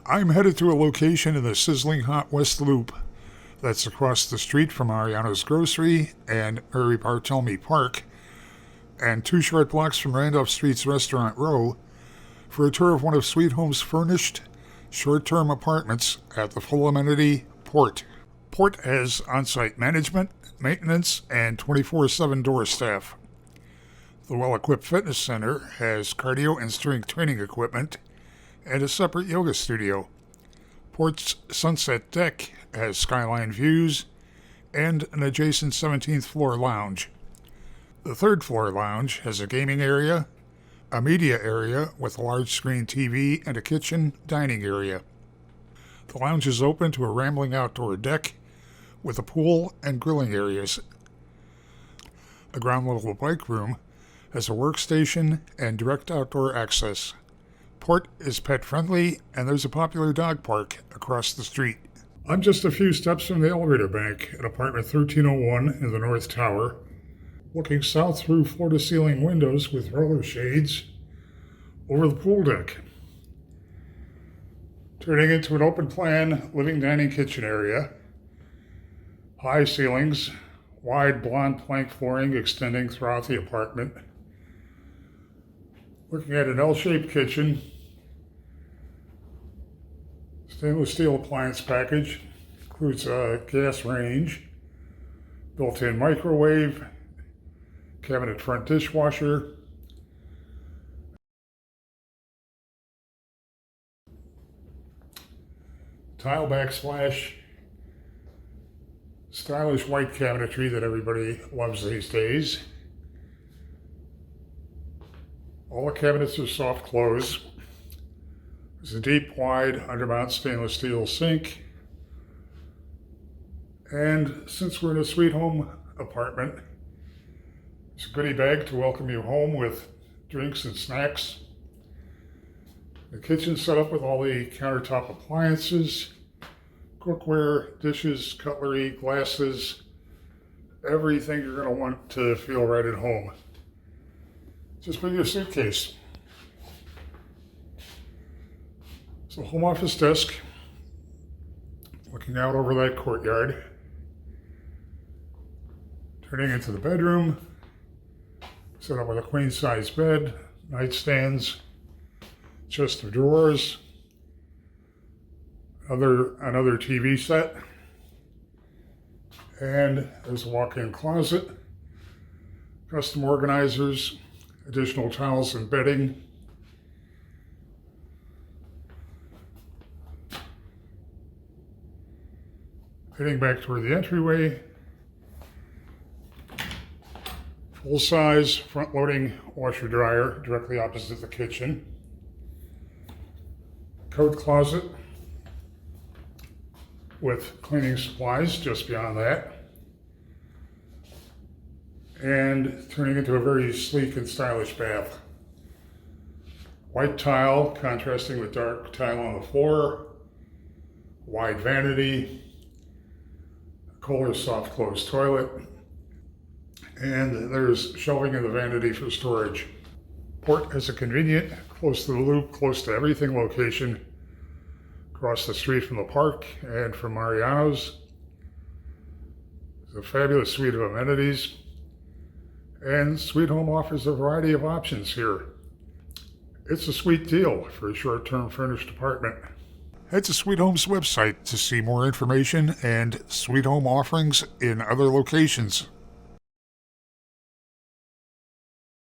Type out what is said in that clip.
I'm headed to a location in the sizzling hot West Loop that's across the street from Ariano's Grocery and Mary Barthelme Park, and 2 short blocks from Randolph Street's Restaurant Row, for a tour of one of Sweet Home's furnished, short-term apartments at the full amenity Porte. Porte has on-site management, maintenance, and 24/7 door staff. The well-equipped fitness center has cardio and strength training equipment and a separate yoga studio. Porte's sunset deck has skyline views and an adjacent 17th floor lounge. The 3rd floor lounge has a gaming area, a media area with a large screen TV, and a kitchen dining area. The lounge is open to a rambling outdoor deck with a pool and grilling areas. A ground level bike room has a workstation and direct outdoor access. Porte is pet friendly, and there's a popular dog park across the street. I'm just a few steps from the elevator bank at apartment 1301 in the North Tower, looking south through floor-to-ceiling windows with roller shades over the pool deck, turning into an open-plan living, dining, kitchen area. High ceilings, wide blonde plank flooring extending throughout the apartment. Looking at an L-shaped kitchen, stainless steel appliance package, includes a gas range, built-in microwave, cabinet front dishwasher, tile backsplash, stylish white cabinetry that everybody loves these days. All the cabinets are soft close. There's a deep, wide, undermount stainless steel sink. And since we're in a Sweet Home apartment, there's a goodie bag to welcome you home with drinks and snacks. The kitchen set up with all the countertop appliances, cookware, dishes, cutlery, glasses, everything you're going to want to feel right at home. Just bring your suitcase. So, home office desk, looking out over that courtyard, turning into the bedroom, set up with a queen-size bed, nightstands, chest of drawers, another TV set, and there's a walk-in closet, custom organizers, additional towels and bedding. Heading back toward the entryway, full-size front-loading washer-dryer directly opposite the kitchen, coat closet with cleaning supplies just beyond that, and turning into a very sleek and stylish bath. White tile contrasting with dark tile on the floor, wide vanity, Kohler soft close toilet, and there's shelving in the vanity for storage. Porte has a convenient, close to the loop, close to everything location across the street from the park and from Mariano's. There's a fabulous suite of amenities, and Sweet Home offers a variety of options here. It's a sweet deal for a short-term furnished apartment. Head to Sweet Home's website to see more information and Sweet Home offerings in other locations.